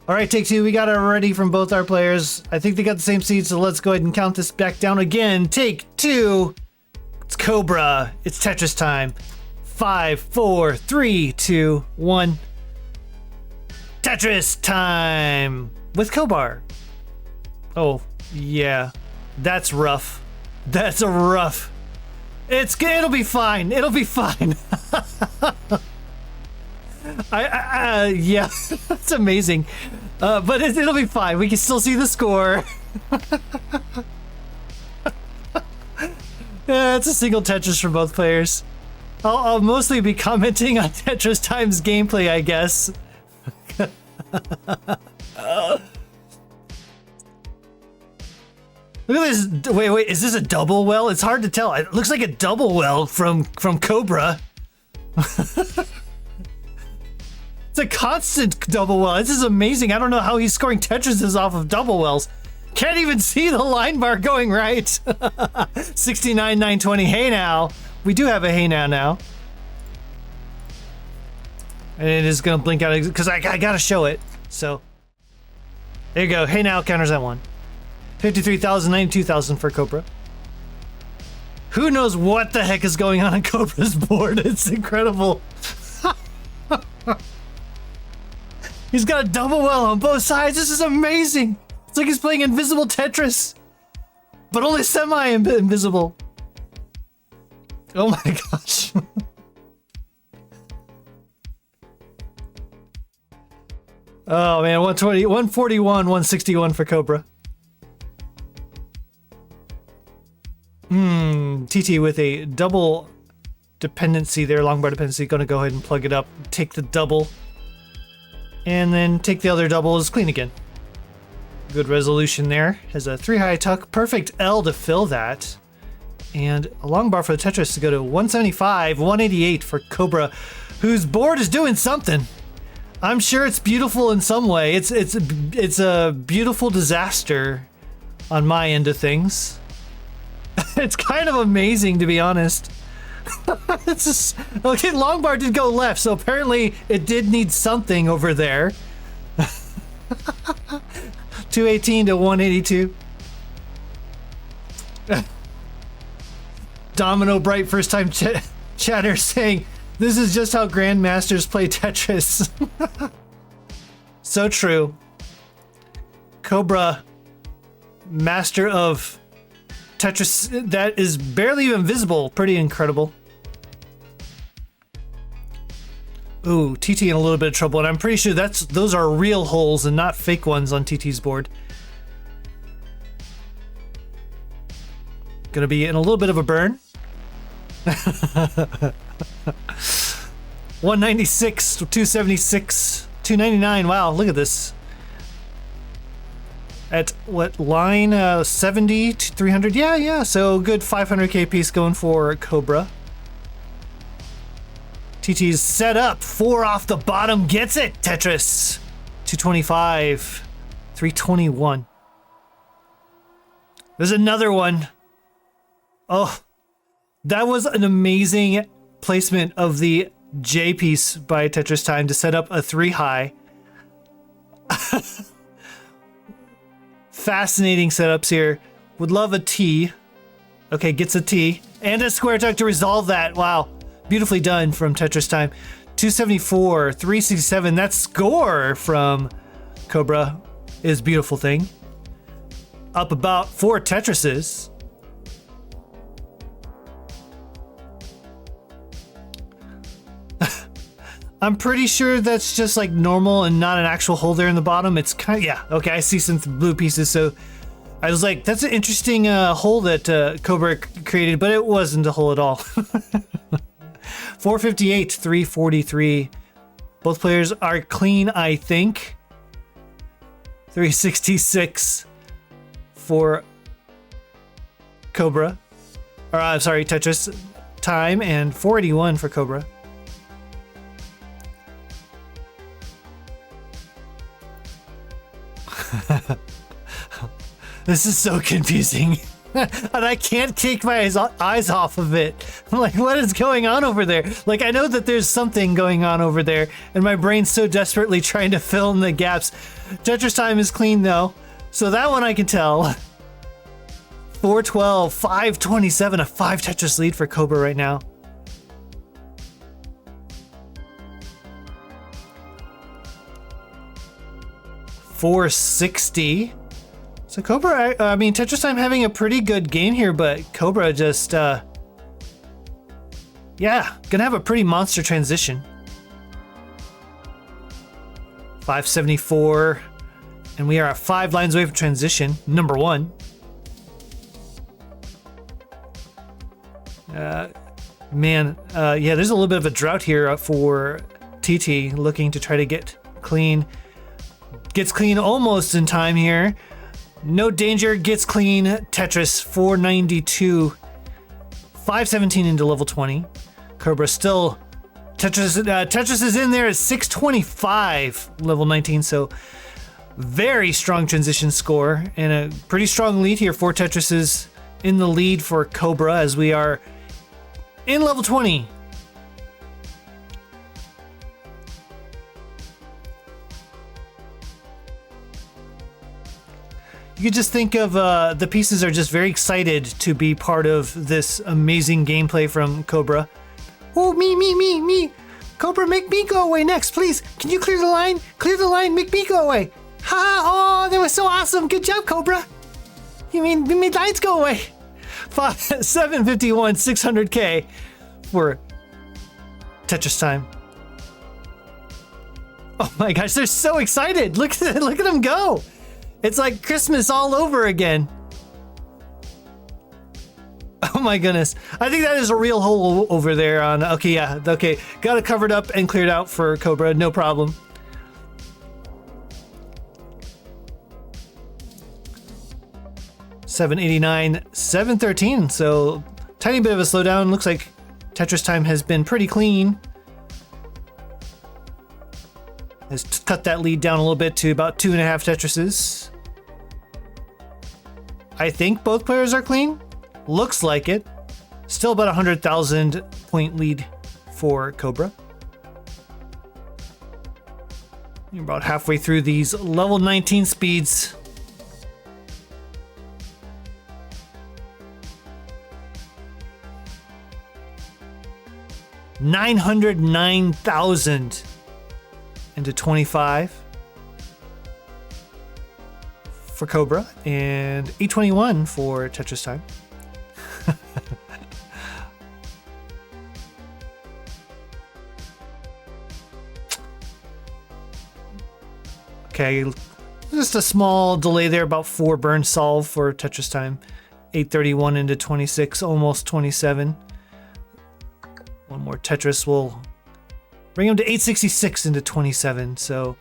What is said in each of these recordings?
All right, take two. We got it ready from both our players. I think they got the same seed, so let's go ahead and count this back down again. Take two. It's Cobra. It's Tetris time. 5, 4, 3, 2, 1. Tetris time with Cobra. Oh, yeah. That's rough. That's a rough. It'll be fine. It'll be fine. Yeah, that's amazing. But it'll be fine. We can still see the score. Yeah, it's a single Tetris for both players. I'll mostly be commenting on Tetris Time's gameplay, I guess. Look at this. Wait, is this a double well? It's hard to tell. It looks like a double well from Cobra. It's a constant double well. This is amazing. I don't know how he's scoring Tetrises off of double wells. Can't even see the line bar going right. 69, 920. Hey now. We do have a hey now. And it is going to blink out because I got to show it. So there you go. Hey now counters that one. 53,000, 92,000 for Cobra. Who knows what the heck is going on Cobra's board? It's incredible. He's got a double well on both sides. This is amazing. It's like he's playing Invisible Tetris, but only semi-invisible. Oh my gosh. Oh man, 120, 141, 161 for Cobra. TT with a double dependency there, longbar dependency. Gonna go ahead and plug it up, take the double, and then take the other double as clean again. Good resolution there. Has a 3 high tuck, perfect L to fill that. And a long bar for the Tetris to go to 175, 188 for Cobra, whose board is doing something. I'm sure it's beautiful in some way. It's a beautiful disaster on my end of things. It's kind of amazing, to be honest. It's just, okay, long bar did go left, so apparently it did need something over there. 218 to 182. Domino Bright first time chatter saying, this is just how grandmasters play Tetris. So true. Cobra, master of Tetris that is barely even visible. Pretty incredible. Ooh, TT in a little bit of trouble, and I'm pretty sure those are real holes and not fake ones on TT's board. Gonna be in a little bit of a burn. 196, 276, 299. Wow, look at this. At what line? 70 to 300. Yeah. So good 500k piece going for Cobra. TT's set up. 4 off the bottom gets it. Tetris. 225, 321. There's another one. Oh, that was an amazing placement of the J piece by Tetris Time to set up a 3 high. Fascinating setups here. Would love a T. Okay, gets a T. And a square tuck to resolve that. Wow. Beautifully done from Tetris Time. 274, 367. That score from Cobra is a beautiful thing. Up about 4 Tetrises. I'm pretty sure that's just like normal and not an actual hole there in the bottom. It's kind of, yeah, okay, I see some blue pieces, so I was like, that's an interesting hole that Cobra created, but it wasn't a hole at all. 458, 343. Both players are clean, I think. 366 for Cobra. Or, I'm sorry, Tetris Time, and 481 for Cobra. This is so confusing. And I can't take my eyes off of it. I'm like, what is going on over there? Like, I know that there's something going on over there, and my brain's so desperately trying to fill in the gaps. Tetristime is clean, though, so that one I can tell. 412, 527, a 5 Tetris lead for Cobra right now. $460. So Cobra, I mean, Tetristime having a pretty good game here, but Cobra just, yeah, gonna have a pretty monster transition. 574, and we are at 5 lines away from transition, number 1. Man, yeah, there's a little bit of a drought here for TT, looking to try to get clean. Gets clean almost in time here. No danger, gets clean. Tetris 492. 517 into level 20. Cobra still. Tetris is in there at 625, level 19. So very strong transition score and a pretty strong lead here. 4 Tetrises in the lead for Cobra as we are in level 20. You could just think of the pieces are just very excited to be part of this amazing gameplay from Cobra. Oh, me. Cobra, make me go away next, please. Can you clear the line? Clear the line, make me go away. Ha! Oh, that was so awesome. Good job, Cobra. You made lines go away. 751, 600K for Tetristime. Oh my gosh, they're so excited. Look at them go. It's like Christmas all over again. Oh my goodness. I think that is a real hole over there on... Okay, yeah. Okay. Got it covered up and cleared out for Cobra. No problem. $789, $713. So, tiny bit of a slowdown. Looks like Tetristime has been pretty clean. Has cut that lead down a little bit to about 2.5 Tetrises. I think both players are clean. Looks like it. Still about 100,000 point lead for Cobra. You're about halfway through these level 19 speeds. $909,000 into 25 for Cobra and 821 for Tetristime. Okay, just a small delay there, about 4 burn solve for Tetristime. 831 into 26, almost 27. One more Tetris will bring him to 866 into 27. So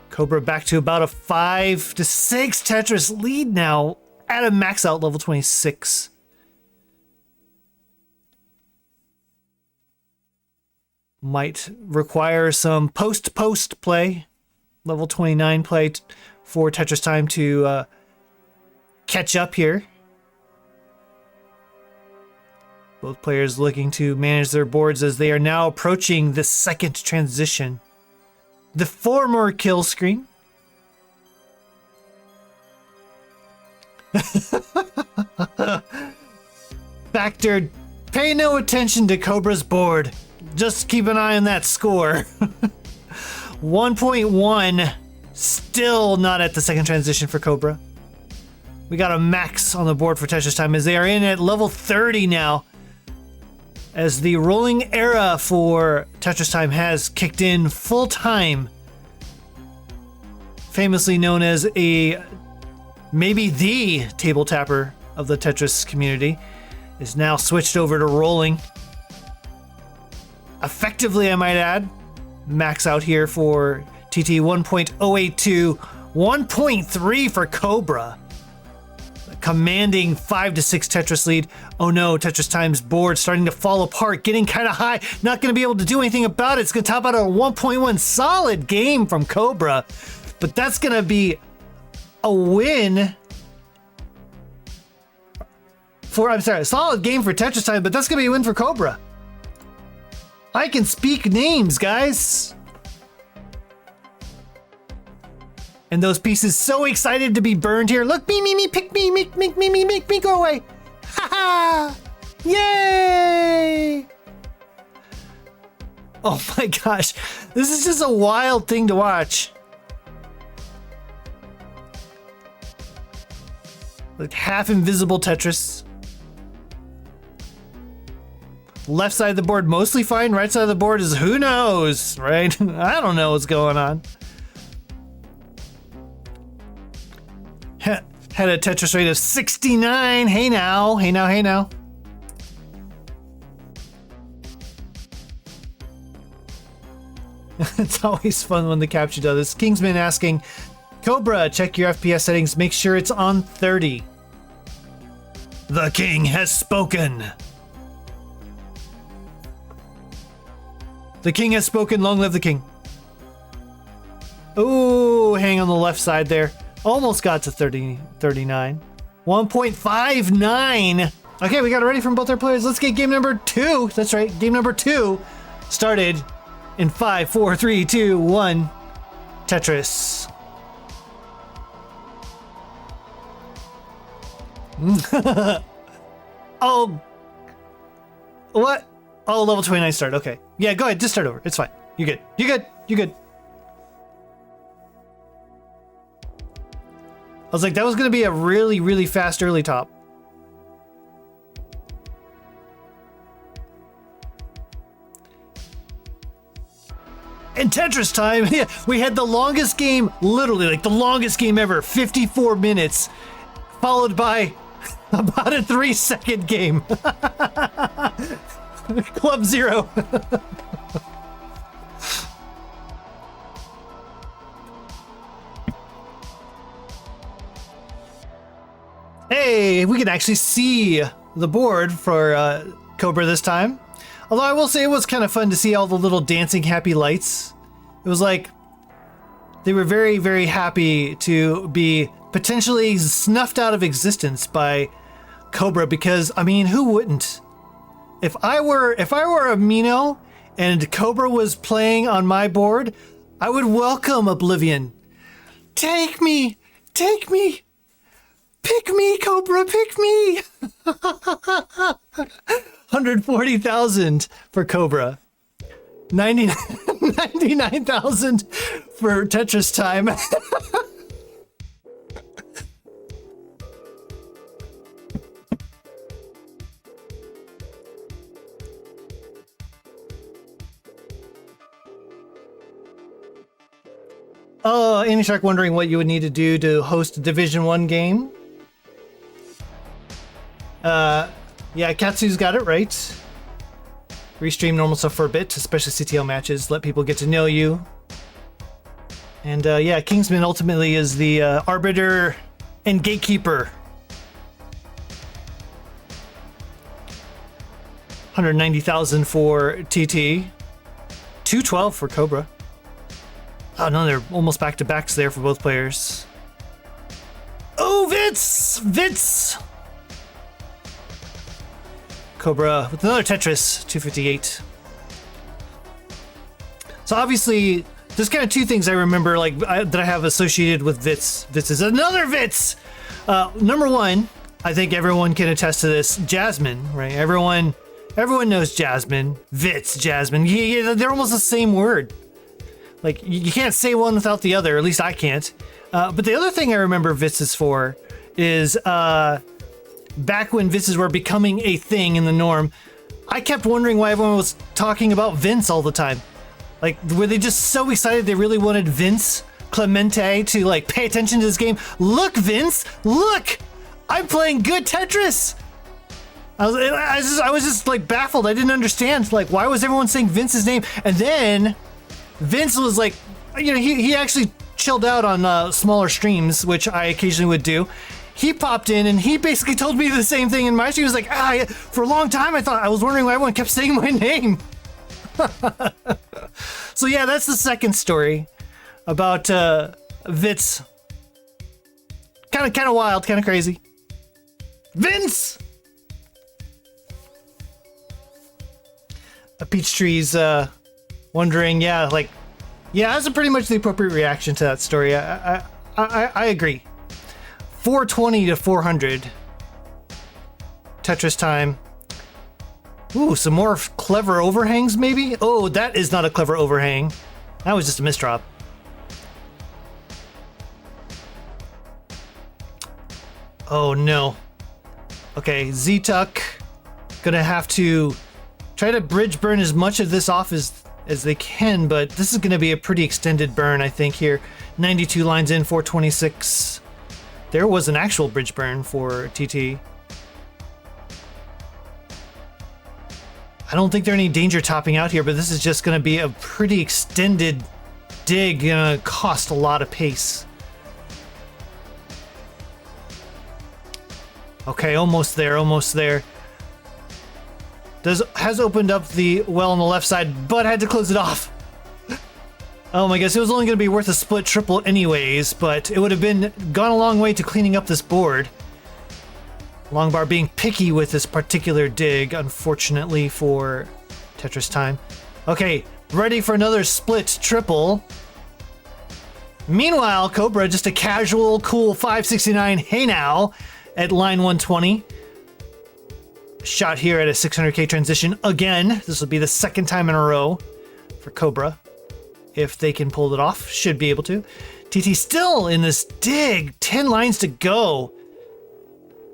Cobra back to about a 5 to 6 Tetris lead now at a max out level 26. Might require some post play, level 29 play for Tetristime to catch up here. Both players looking to manage their boards as they are now approaching the second transition. The 4 more kill screen. Factor, pay no attention to Cobra's board. Just keep an eye on that score. 1.1, still not at the second transition for Cobra. We got a max on the board for Tetristime as they are in at level 30 now. As the rolling era for Tetristime has kicked in full time. Famously known as maybe the table tapper of the Tetris community, is now switched over to rolling. Effectively, I might add. Max out here for TT 1.082, 1.3 for Cobra. Commanding 5 to 6 Tetris lead. Oh no, Tetristime's board starting to fall apart, getting kind of high. Not going to be able to do anything about it. It's going to top out a 1.1 solid game from Cobra. But that's going to be a win. solid game for Tetristime, but that's gonna be a win for Cobra. I can speak names, guys. And those pieces so excited to be burned here. Look, me, pick me, make me go away. Ha ha! Yay! Oh my gosh, this is just a wild thing to watch. Like half invisible Tetris. Left side of the board mostly fine. Right side of the board is who knows, right? I don't know what's going on. Had a Tetris rate of 69. Hey now. It's always fun when the capture does this. Kingsman asking, Cobra, check your FPS settings. Make sure it's on 30. The king has spoken. The king has spoken. Long live the king. Ooh, hang on the left side there. Almost got to 39. 1.59. Okay, we got it ready from both our players. Let's get game number 2. That's right, game number 2 started in 5, 4, 3, 2, 1. Tetris. Oh. What? Oh, level 29 start. Okay. Yeah, go ahead. Just start over. It's fine. You're good. You're good. I was like, that was going to be a really, really fast early top. In Tetristime, yeah, we had the longest game, literally like the longest game ever, 54 minutes, followed by about a 3-second game. Club Zero. Hey, we can actually see the board for Cobra this time. Although I will say it was kind of fun to see all the little dancing happy lights. It was like they were very, very happy to be potentially snuffed out of existence by Cobra because, I mean, who wouldn't? If I were a Mino and Cobra was playing on my board, I would welcome Oblivion. Take me! Pick me, Cobra, pick me! 140,000 for Cobra. 99,000 for Tetristime. Any Shark wondering what you would need to do to host a Division 1 game? Yeah, Katsu's got it right. Restream normal stuff for a bit, especially CTL matches. Let people get to know you. And yeah, Kingsman ultimately is the arbiter and gatekeeper. 190,000 for TT. 212 for Cobra. Oh no, they're almost back to backs there for both players. Oh, Vitz! Cobra with another Tetris, 258. So obviously, there's kind of two things I remember that I have associated with Vitz. Vitz is another Vitz! Number one, I think everyone can attest to this, Jasmine, right? Everyone knows Jasmine. Vitz, Jasmine. Yeah, they're almost the same word. Like, you can't say one without the other, at least I can't. But the other thing I remember Vitzes for is back when Vitzes were becoming a thing in the norm, I kept wondering why everyone was talking about Vince all the time. Like, were they just so excited they really wanted Vince Clemente to, like, pay attention to this game? Look, Vince! Look! I'm playing good Tetris! I was just, like, baffled. I didn't understand. Like, why was everyone saying Vince's name? And then Vince was like, you know, he actually chilled out on smaller streams, which I occasionally would do. He popped in and he basically told me the same thing in my stream. He was like, for a long time I was wondering why everyone kept saying my name. So yeah, that's the second story about Vitz. Kind of wild, kind of crazy. Vince! Peachtree's wondering, yeah, like, yeah, that's pretty much the appropriate reaction to that story. I agree. 420 to 400. Tetris time. Ooh, some more clever overhangs, maybe? Oh, that is not a clever overhang. That was just a misdrop. Oh, no. Okay, Z-Tuck. Gonna have to try to bridge burn as much of this off as they can, but this is gonna be a pretty extended burn, I think, here. 92 lines in, 426. There was an actual bridge burn for TT. I don't think there's any danger topping out here, but this is just gonna be a pretty extended dig, gonna cost a lot of pace. Okay, almost there, almost there. Has opened up the well on the left side, but had to close it off. Oh my gosh, it was only going to be worth a split triple anyways, but it would have gone a long way to cleaning up this board. Longbar being picky with this particular dig, unfortunately for Tetristime. Okay, ready for another split triple. Meanwhile, Cobra, just a casual, cool 569 hey now at line 120. Shot here at a 600k transition again. This will be the second time in a row for Cobra. If they can pull it off, should be able to. TT still in this dig, 10 lines to go.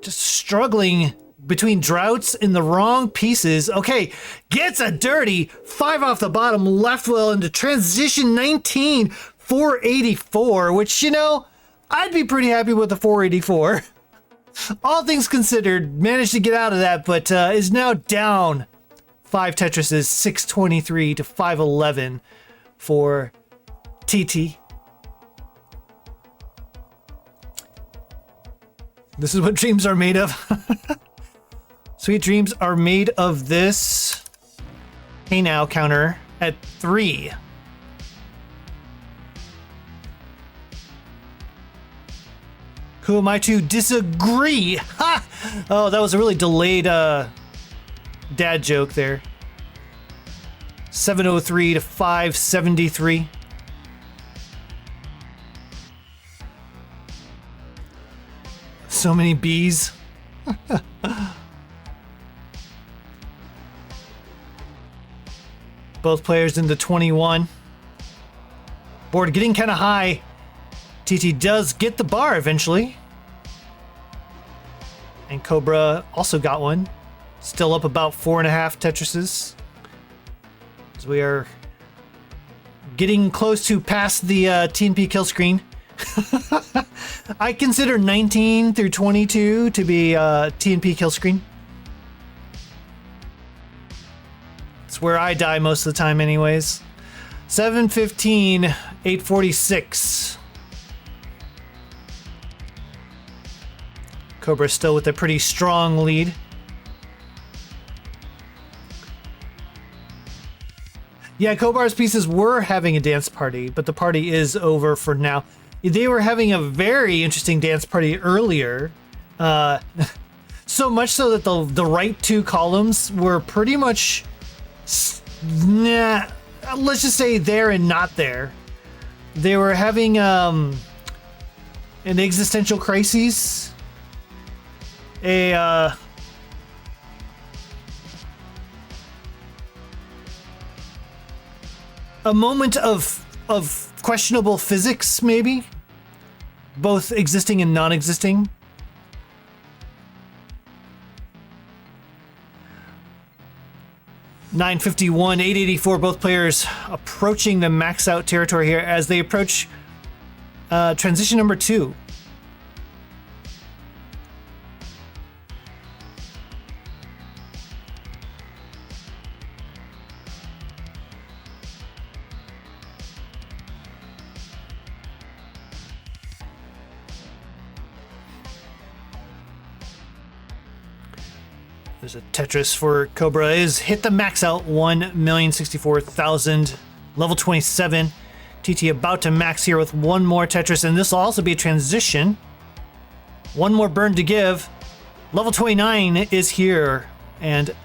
Just struggling between droughts and the wrong pieces. Okay, gets a dirty 5 off the bottom, left well into transition 19, 484, which, you know, I'd be pretty happy with the 484. All things considered, managed to get out of that, but is now down 5 Tetrises, 623 to 511 for TT. This is what dreams are made of. Sweet dreams are made of this. Hey now counter at 3. Who am I to disagree? Ha! Oh, that was a really delayed dad joke there. 703 to 573. So many B's. Both players into 21. Board getting kind of high. TT does get the bar eventually. And Cobra also got one. Still up about 4.5 Tetrises. As we are getting close to past the TNP kill screen. I consider 19 through 22 to be TNP kill screen. It's where I die most of the time anyways. 715, 846. Cobra still with a pretty strong lead. Yeah, Cobar's pieces were having a dance party, but the party is over for now. They were having a very interesting dance party earlier. So much so that the right 2 columns were pretty much, let's just say there and not there. They were having an existential crisis. A moment of questionable physics, maybe, both existing and non-existing. $951, $884, both players approaching the max out territory here as they approach transition number 2. There's a Tetris for Cobra. Is hit the max out 1,064,000. Level 27. TT about to max here with one more Tetris, and this will also be a transition. One more burn to give. Level 29 is here, and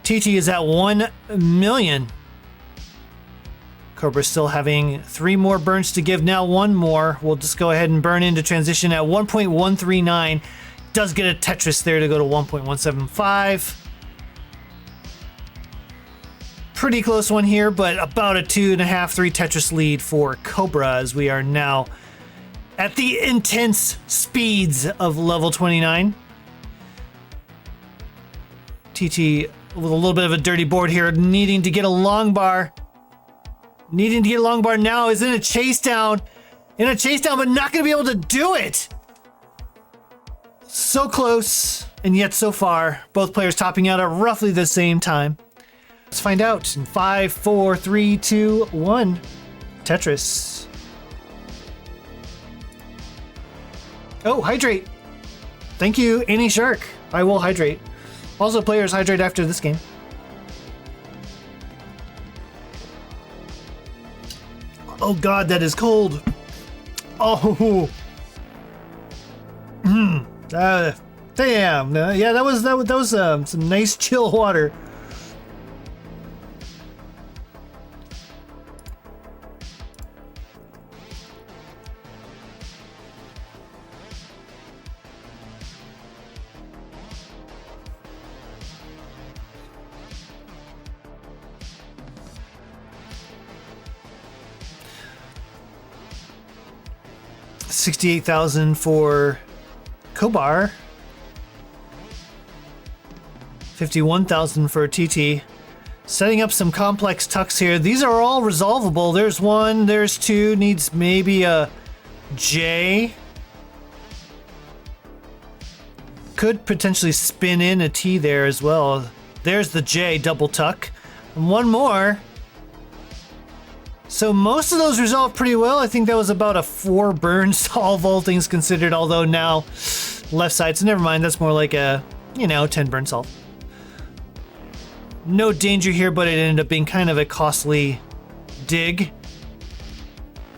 TT is at 1 million. Cobra still having 3 more burns to give. Now 1 more. We'll just go ahead and burn into transition at 1.139. Does get a Tetris there to go to 1.175. Pretty close one here, but about a 2.5, 3 Tetris lead for Cobra as we are now at the intense speeds of level 29. TT with a little bit of a dirty board here, needing to get a long bar. Needing to get a long bar now, is in a chase down. In a chase down, but not going to be able to do it. So close, and yet so far. Both players topping out at roughly the same time. Let's find out in 5, 4, 3, 2, 1. Tetris. Oh, hydrate. Thank you, Annie Shark. I will hydrate. Also, players hydrate after this game. Oh God, that is cold. Oh. Damn. Yeah, that was some nice chill water. $68,000 for Cobra. $51,000 for TT. Setting up some complex tucks here. These are all resolvable. There's 1, there's 2, needs maybe a J. Could potentially spin in a T there as well. There's the J, double tuck. And 1 more. So most of those resolved pretty well. I think that was about a 4 burn solve, all things considered, although now left side, so never mind, that's more like a, 10 burn solve. No danger here, but it ended up being kind of a costly dig.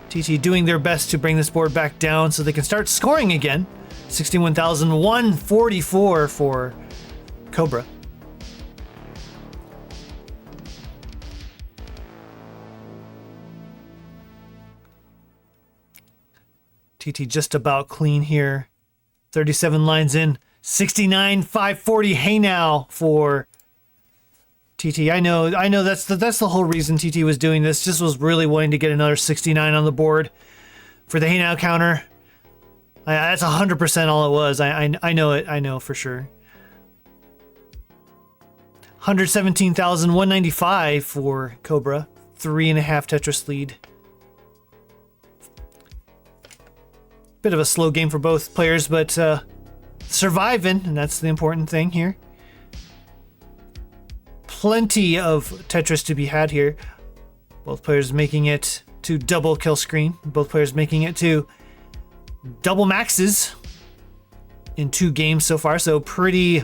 TT doing their best to bring this board back down so they can start scoring again. 61,144 for Cobra. TT just about clean here. 37 lines in. 69,540. Hey now for TT. I know that's the whole reason TT was doing this. Just was really wanting to get another 69 on the board for the hey now counter. That's 100% all it was. I know it. I know for sure. 117,195 for Cobra. 3.5 Tetris lead. Bit of a slow game for both players, but surviving, and that's the important thing here. Plenty of Tetris to be had here. Both players making it to double kill screen. Both players making it to double maxes in 2 games so far. So pretty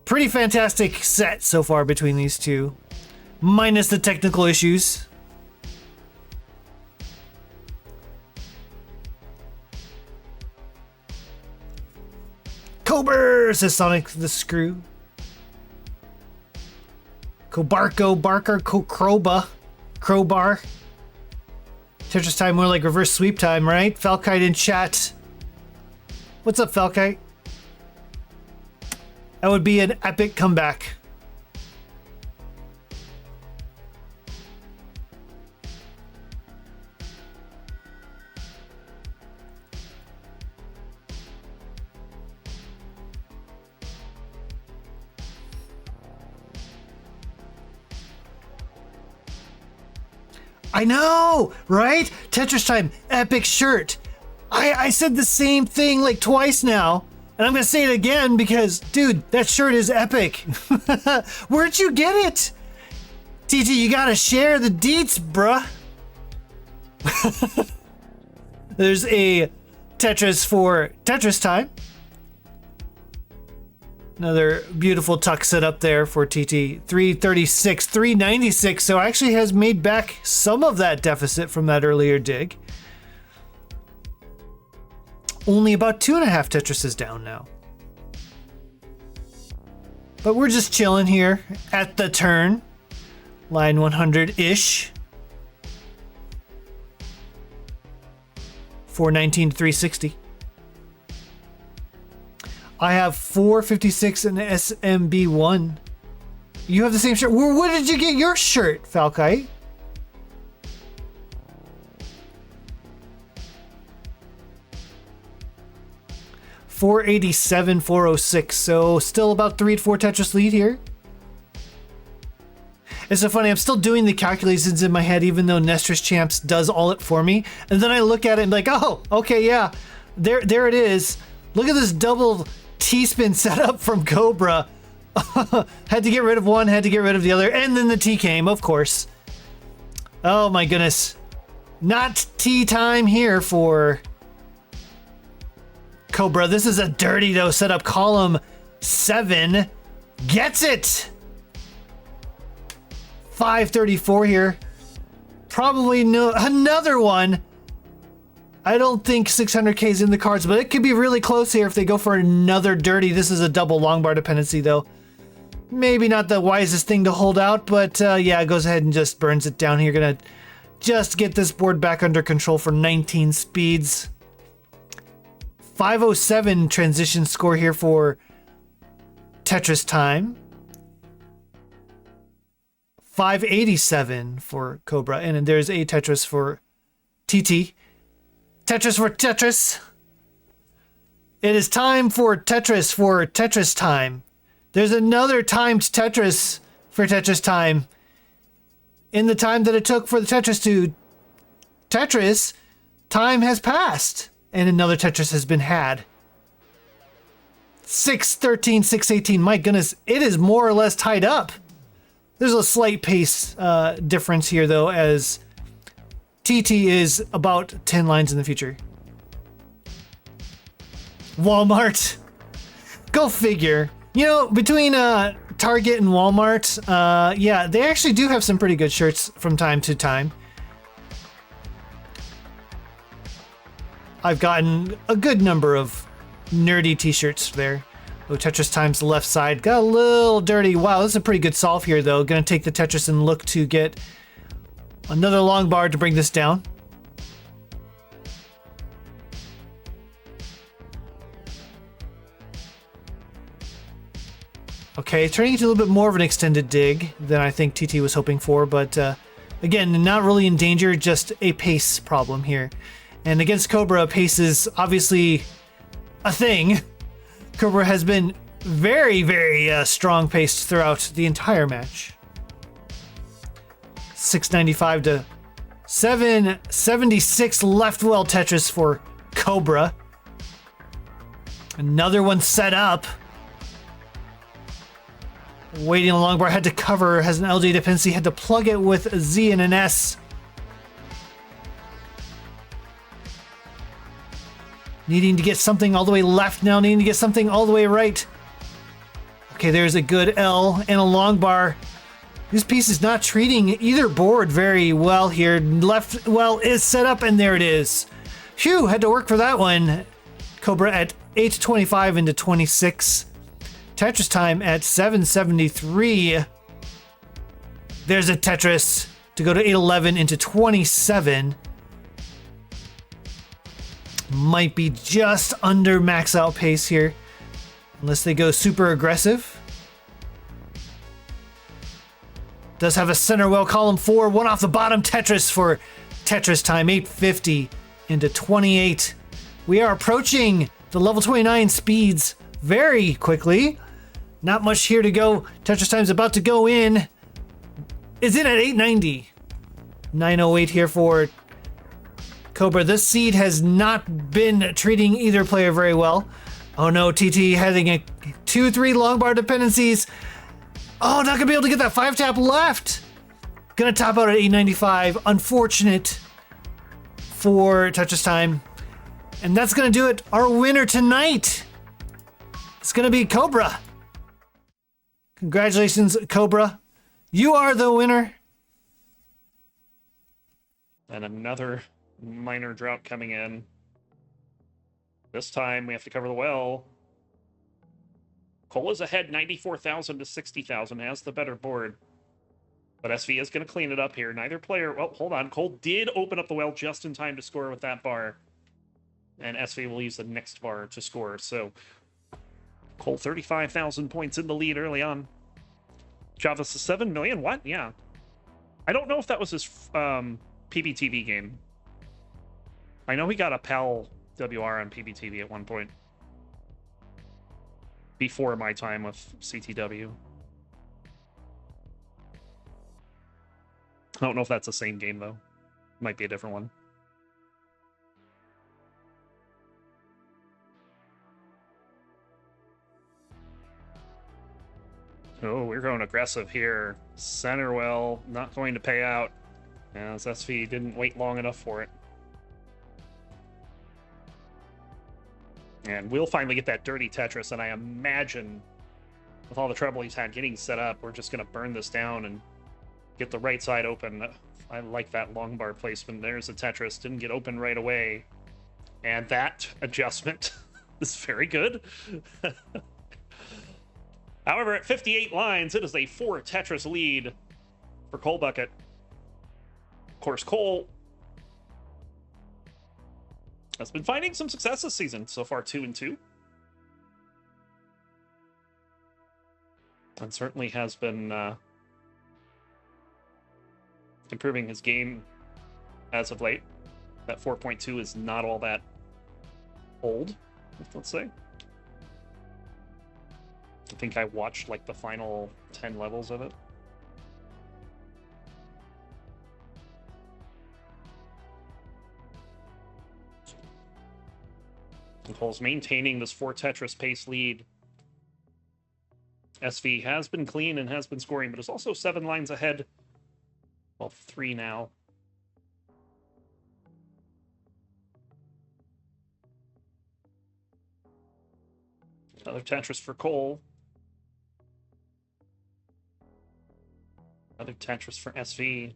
fantastic set so far between these two, minus the technical issues. Cobra, says Sonic the Screw. Cobarco, Barker, Crowbar. Tetris time, more like reverse sweep time, right? Falkite in chat. What's up, Falkite? That would be an epic comeback. I know, right? Tetris time, epic shirt. I said the same thing like twice now, and I'm gonna say it again because, dude, that shirt is epic. Where'd you get it? TT, you gotta share the deets, bruh. There's a Tetris for Tetris time. Another beautiful tuck set up there for TT. 336, 396. So actually has made back some of that deficit from that earlier dig. Only about 2.5 Tetrises down now. But we're just chilling here at the turn. Line 100-ish. 419 to 360. I have 456 and SMB1. You have the same shirt. Where did you get your shirt, Falkite? $487, 406. So still about 3 to 4 Tetris lead here. It's so funny. I'm still doing the calculations in my head, even though Nestress Champs does all it for me. And then I look at it and be like, oh, okay, yeah, there it is. Look at this double T-spin setup from Cobra. Had to get rid of one, had to get rid of the other, and then the T came, of course. Oh my goodness. Not T time here for Cobra. This is a dirty though setup. Column 7 gets it. 534 here. Probably no another one. I don't think 600k is in the cards, but it could be really close here if they go for another dirty. This is a double long bar dependency though. Maybe not the wisest thing to hold out, but yeah, it goes ahead and just burns it down here. Gonna just get this board back under control for 19 speeds. 507 transition score here for Tetristime. 587 for Cobra, and then there's a Tetris for TT. Tetris for Tetris. It is time for Tetris time. There's another timed Tetris for Tetris time. In the time that it took for the Tetris to Tetris, time has passed, and another Tetris has been had. 613, 618. My goodness, it is more or less tied up. There's a slight pace difference here, though, as TT is about 10 lines in the future. Walmart. Go figure. You know, between Target and Walmart, yeah, they actually do have some pretty good shirts from time to time. I've gotten a good number of nerdy t-shirts there. Oh, Tetris times the left side. Got a little dirty. Wow, this is a pretty good solve here, though. Gonna take the Tetris and look to get another long bar to bring this down. Okay, turning into a little bit more of an extended dig than I think TT was hoping for, but again, not really in danger, just a pace problem here. And against Cobra, pace is obviously a thing. Cobra has been very, very strong paced throughout the entire match. 695 to 776 left well Tetris for Cobra. Another one set up. Waiting a long bar, had to cover, has an LJ dependency, had to plug it with a Z and an S. Needing to get something all the way left now, needing to get something all the way right. Okay, there's a good L and a long bar. This piece is not treating either board very well here. Left well is set up, and there it is. Phew, had to work for that one. Cobra at 825 into 26. Tetris time at 773. There's a Tetris to go to 811 into 27. Might be just under max out pace here, unless they go super aggressive. Does have a center well, column 4, one off the bottom Tetris for Tetris time, 850 into 28. We are approaching the level 29 speeds very quickly. Not much here to go. Tetris time's about to go in. Is in at 890. 908 here for Cobra. This seed has not been treating either player very well. Oh no, TT having a 2-3 long bar dependencies. Oh, not gonna be able to get that 5-tap left. Gonna top out at 895. Unfortunate for Tetris time. And that's gonna do it. Our winner tonight. It's gonna be Cobra. Congratulations, Cobra. You are the winner. And another minor drought coming in. This time we have to cover the well. Cole is ahead 94,000 to 60,000, has the better board. But SV is going to clean it up here. Neither player... Well, hold on. Cole did open up the well just in time to score with that bar. And SV will use the next bar to score. So, Cole 35,000 points in the lead early on. Javas 7 million? What? Yeah. I don't know if that was his PBTV game. I know he got a PAL WR on PBTV at one point. Before my time with CTW. I don't know if that's the same game, though. Might be a different one. Oh, we're going aggressive here. Center well, not going to pay out. As SV didn't wait long enough for it. And we'll finally get that dirty Tetris, and I imagine with all the trouble he's had getting set up, we're just going to burn this down and get the right side open. I like that long bar placement. There's a Tetris. Didn't get open right away. And that adjustment is very good. However, at 58 lines, it is a 4 Tetris lead for Cole Bucket. Of course, Cole has been finding some success this season. So far, 2-2. And certainly has been improving his game as of late. That 4.2 is not all that old, let's say. I think I watched like the final 10 levels of it. Cole's maintaining this 4 Tetris pace lead. SV has been clean and has been scoring, but is also 7 lines ahead. Well, 3 now. Another Tetris for Cole. Another Tetris for SV.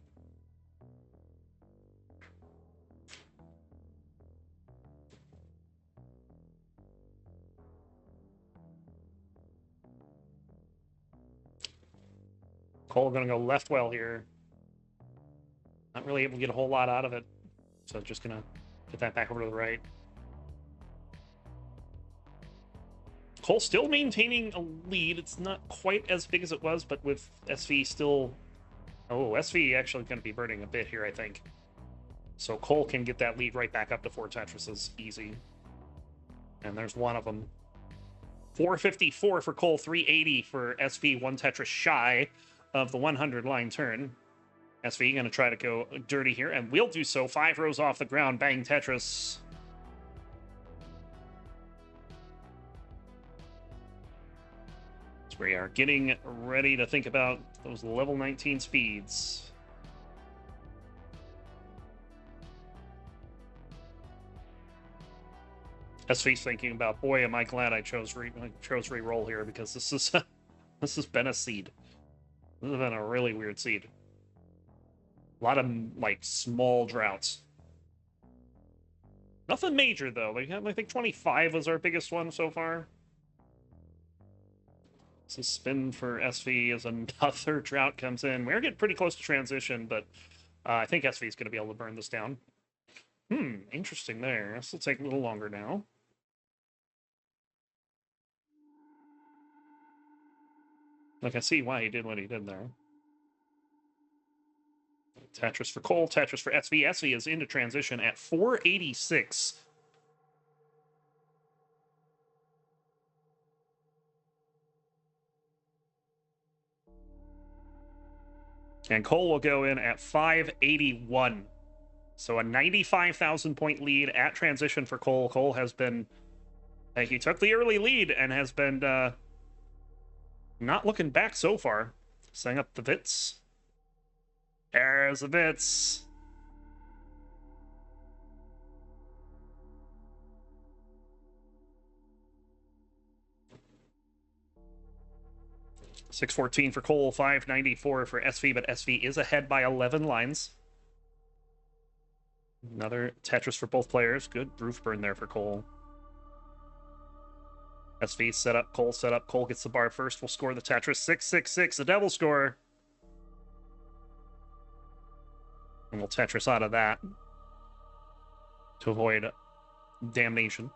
Cole going to go left well here. Not really able to get a whole lot out of it. So just going to get that back over to the right. Cole still maintaining a lead. It's not quite as big as it was, but with SV still... Oh, SV actually going to be burning a bit here, I think. So Cole can get that lead right back up to 4 Tetrises easy. And there's one of them. 454 for Cole, 380 for SV, 1 Tetris shy of the 100-line turn. SV going to try to go dirty here, and we'll do so. 5 rows off the ground, bang Tetris. So we are getting ready to think about those level 19 speeds. SV's thinking about, boy, am I glad I chose re-roll here, because this is this has been a seed. This has been a really weird seed. A lot of, like, small droughts. Nothing major, though. Like, I think 25 was our biggest one so far. So spin for SV as another drought comes in. We're getting pretty close to transition, but I think SV is going to be able to burn this down. Interesting there. This will take a little longer now. Like, I see why he did what he did there. Tetris for Cole, Tetris for SV. SV is into transition at 486. And Cole will go in at 581. So a 95,000 point lead at transition for Cole. Cole has been... he took the early lead and has been not looking back so far. Setting up the Vits. There's the Vits. $614 for Cole, $594 for SV, but SV is ahead by 11 lines. Another Tetris for both players. Good roof burn there for Cole. SV set up, Cole set up. Cole gets the bar first. We'll score the Tetris. 666, the devil score. And we'll Tetris out of that to avoid damnation.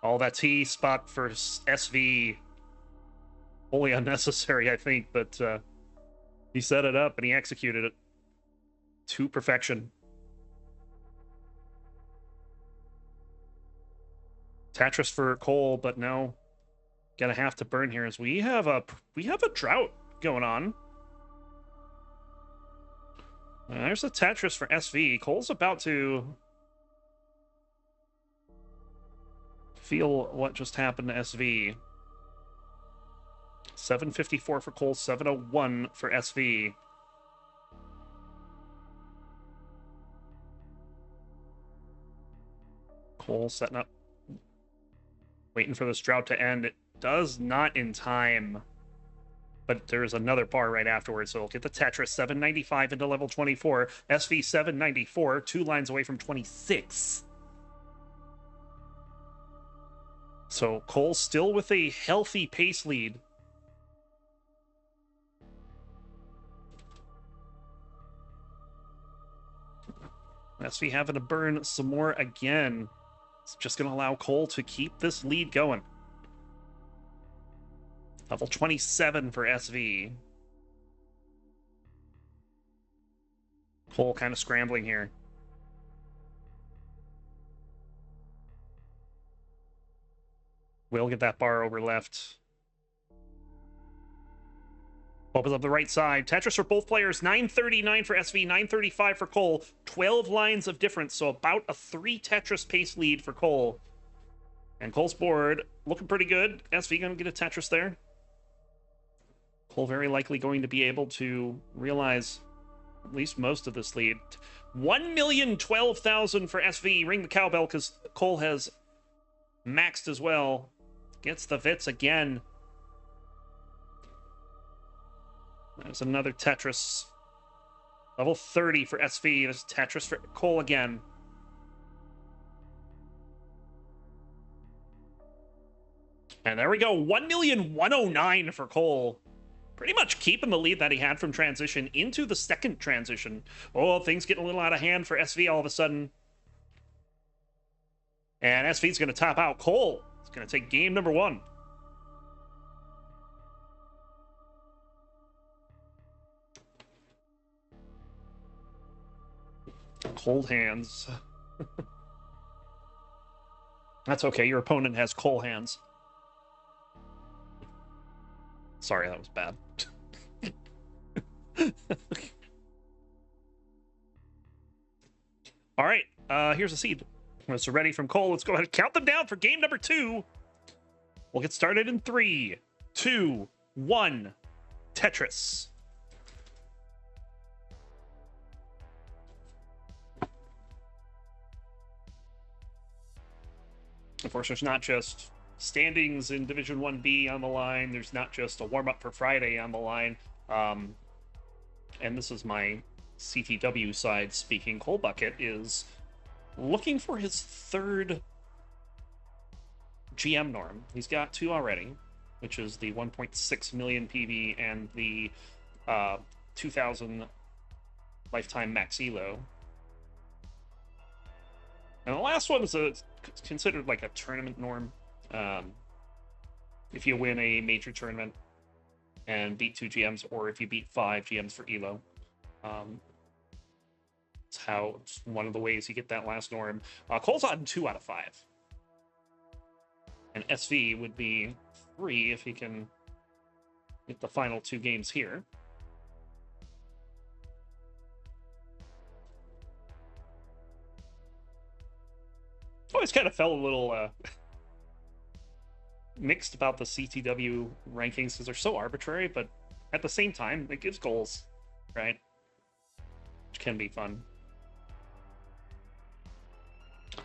All that T spot for SV. Wholly unnecessary, I think, but he set it up and he executed it to perfection. Tetris for Cole, but no, gonna have to burn here as we have a drought going on. There's a Tetris for SV. Cole's about to feel what just happened to SV. 754 for Cole, 701 for SV. Cole setting up, waiting for this drought to end. It does not in time, but there's another bar right afterwards, so we'll get the Tetris. 795 into level 24. SV 794, 2 lines away from 26. So Cole still with a healthy pace lead. SV having to burn some more again. It's just going to allow Cole to keep this lead going. Level 27 for SV. Cole kind of scrambling here. Will get that bar over left. Opens up the right side. Tetris for both players. 939 for SV, 935 for Cole. 12 lines of difference, so about a 3 Tetris pace lead for Cole. And Cole's board looking pretty good. SV going to get a Tetris there. Cole very likely going to be able to realize at least most of this lead. 1,012,000 for SV. Ring the cowbell because Cole has maxed as well. Gets the Vits again. There's another Tetris. Level 30 for SV. There's Tetris for Cole again. And there we go. 1,109,000 for Cole. Pretty much keeping the lead that he had from transition into the second transition. Oh, things getting a little out of hand for SV all of a sudden. And SV's going to top out Cole. It's going to take game number 1. Cold hands. That's okay. Your opponent has cold hands. Sorry, that was bad. All right, here's a seed. It's ready from Cole. Let's go ahead and count them down for game number 2. We'll get started in 3, 2, 1. Tetris. Of course, there's not just standings in Division 1B on the line. There's not just a warm-up for Friday on the line. And this is my CTW side speaking. Cole Bucket is looking for his 3rd GM norm. He's got 2 already, which is the 1.6 million PV and the 2,000 lifetime max elo. And the last one is considered like a tournament norm. If you win a major tournament and beat 2 GMs, or if you beat 5 GMs for elo. It's one of the ways you get that last norm. Cole's on 2 out of 5. And SV would be 3 if he can get the final 2 games here. Always kind of felt a little mixed about the CTW rankings because they're so arbitrary, but at the same time, it gives goals, right? Which can be fun.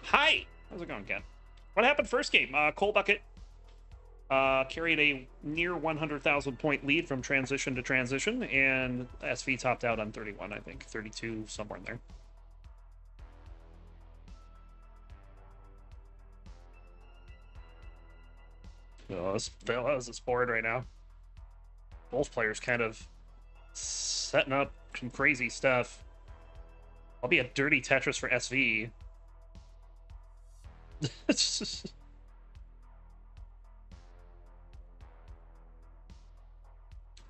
Hi! How's it going, Ken? What happened first game? Cole Bucket carried a near 100,000 point lead from transition to transition, and SV topped out on 31, I think. 32, somewhere in there. Oh, this is this board right now. Both players kind of setting up some crazy stuff. I'll be a dirty Tetris for SV.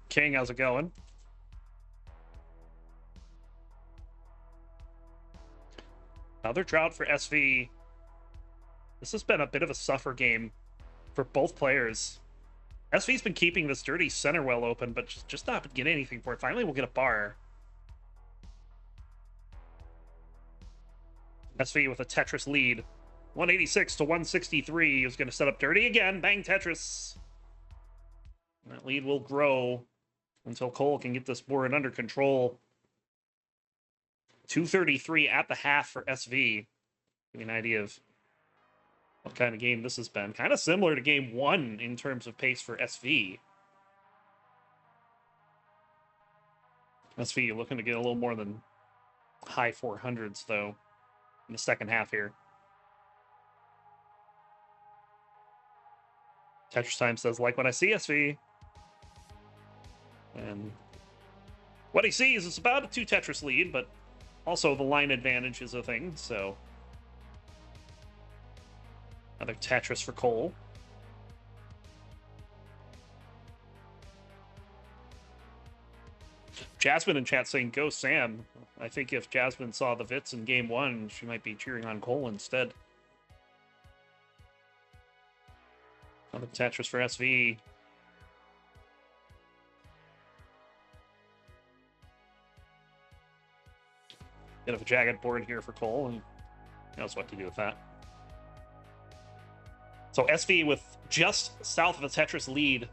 King, how's it going? Another drought for SV. This has been a bit of a suffer game for both players. SV's been keeping this dirty center well open, but just not getting anything for it. Finally, we'll get a bar. SV with a Tetris lead. 186 to 163. He was going to set up dirty again. Bang, Tetris. That lead will grow until Cole can get this board under control. 233 at the half for SV. Give me an idea of what kind of game this has been. Kind of similar to game 1 in terms of pace for SV. SV looking to get a little more than high 400s, though, in the second half here. Tetristime says, like what I see, SV. And what he sees is about a 2 Tetris lead, but also the line advantage is a thing, so... Another Tetris for Cole. Jasmine in chat saying, go Sam. I think if Jasmine saw the Vits in game 1, she might be cheering on Cole instead. Another Tetris for SV. Bit of a jagged board here for Cole, and he knows what to do with that. So SV with just south of a Tetris lead.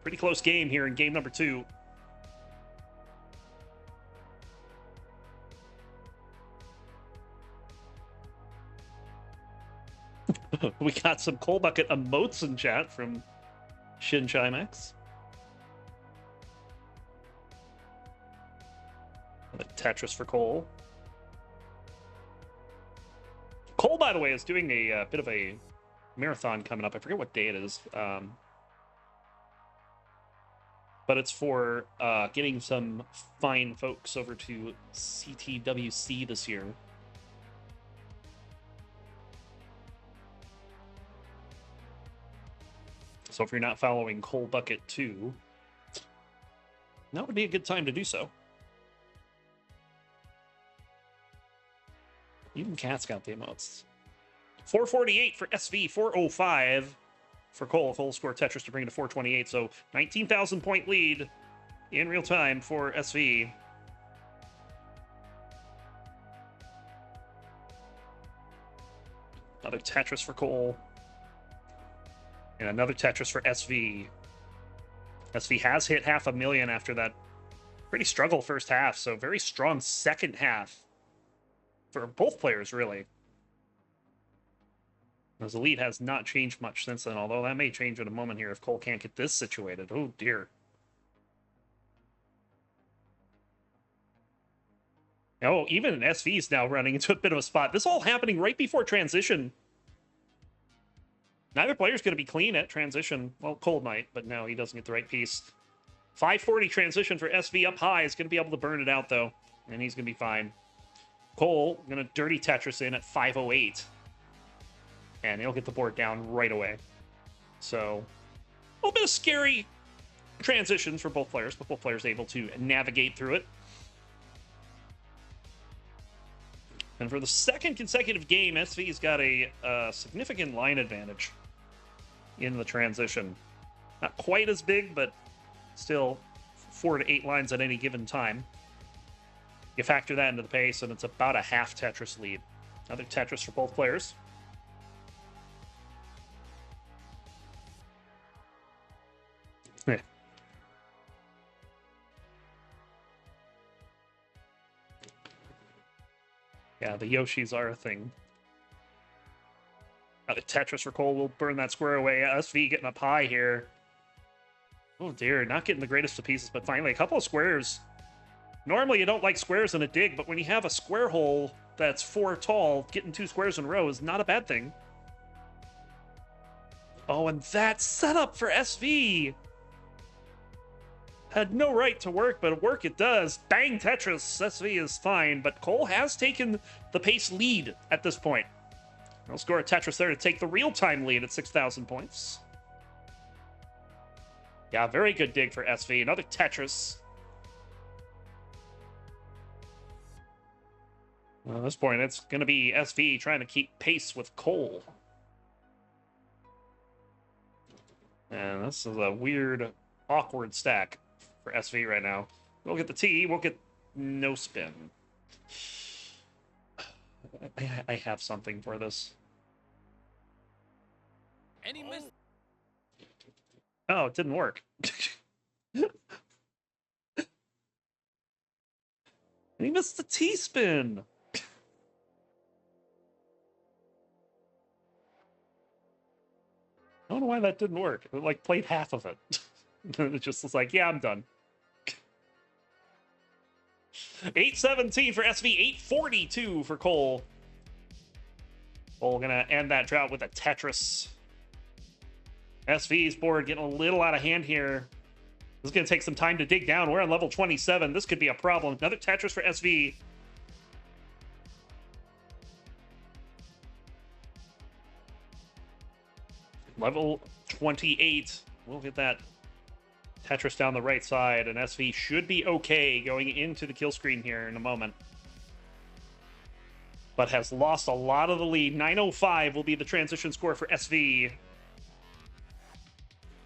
Pretty close game here in game number 2. We got some Cole Bucket emotes in chat from Shin Chimex. The Tetris for Cole. Cole, by the way, is doing a bit of a marathon coming up. I forget what day it is. But it's for getting some fine folks over to CTWC this year. So if you're not following Cole Bucket 2, that would be a good time to do so. Even Cat's got the emotes. 448 for SV, 405 for Cole. Full score Tetris to bring it to 428. So 19,000 point lead in real time for SV. Another Tetris for Cole. And another Tetris for SV. SV has hit 500,000 after that pretty struggle first half. So very strong second half for both players, really. As the lead has not changed much since then, although that may change in a moment here if Cole can't get this situated. Oh, dear. Oh, even SV is now running into a bit of a spot. This all happening right before transition. Neither player's going to be clean at transition. Well, Cole might, but no, he doesn't get the right piece. 540 transition for SV up high. Is going to be able to burn it out, though, and he's going to be fine. Cole going to dirty Tetris in at 508. And he'll get the board down right away. So, a little bit of scary transitions for both players, but both players able to navigate through it. And for the second consecutive game, SV's got a significant line advantage in the transition. Not quite as big, but still 4 to 8 lines at any given time. You factor that into the pace, and it's about a half Tetris lead. Another Tetris for both players. Yeah, the Yoshis are a thing. The Tetris for Cole will burn that square away. SV getting up high here. Oh dear, not getting the greatest of pieces, but finally a couple of squares. Normally you don't like squares in a dig, but when you have a square hole that's 4 tall, getting 2 squares in a row is not a bad thing. Oh, and that setup for SV had no right to work, but work it does. Bang Tetris. SV is fine, but Cole has taken the pace lead at this point. He'll score a Tetris there to take the real-time lead at 6,000 points. Yeah, very good dig for SV. Another Tetris. Well, at this point, it's going to be SV trying to keep pace with Cole. And this is a weird, awkward stack for SV right now. We'll get the T, we'll get no spin. I have something for this. And he missed. Oh, it didn't work. And he missed the T-spin. I don't know why that didn't work. It like played half of it. It just was like, yeah, I'm done. 817 for SV, 842 for Cole. Cole gonna end that drought with a Tetris. SV's board getting a little out of hand here. This is gonna take some time to dig down. We're on level 27. This could be a problem. Another Tetris for SV. Level 28. We'll get that Tetris down the right side, and SV should be okay going into the kill screen here in a moment. But has lost a lot of the lead. 905 will be the transition score for SV.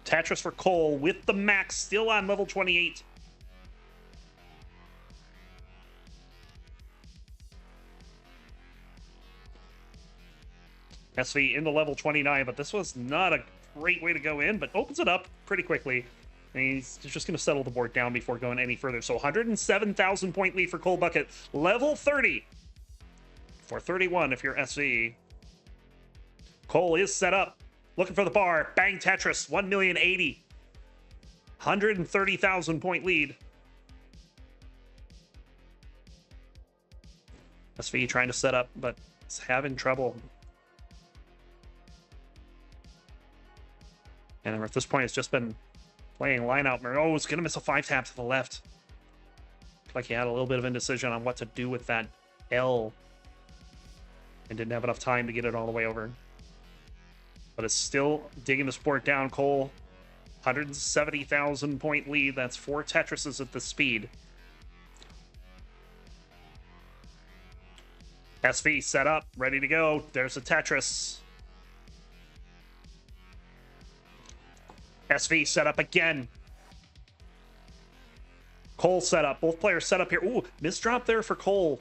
Tetris for Cole with the max still on level 28. SV into level 29, but this was not a great way to go in, but opens it up pretty quickly. And he's just going to settle the board down before going any further. So 107,000 point lead for Cole Bucket. Level 30 for 31 if you're SV. Cole is set up. Looking for the bar. Bang Tetris. 1,080,000. 130,000 point lead. SV trying to set up, but is having trouble. And at this point, it's just been playing line out. Oh, it's going to miss a 5-tap to the left. Looked like he had a little bit of indecision on what to do with that L. And didn't have enough time to get it all the way over. But it's still digging the sport down. Cole, 170,000 point lead. That's 4 Tetrises at this speed. SV set up, ready to go. There's a Tetris. SV set up again. Cole set up. Both players set up here. Ooh, misdrop there for Cole.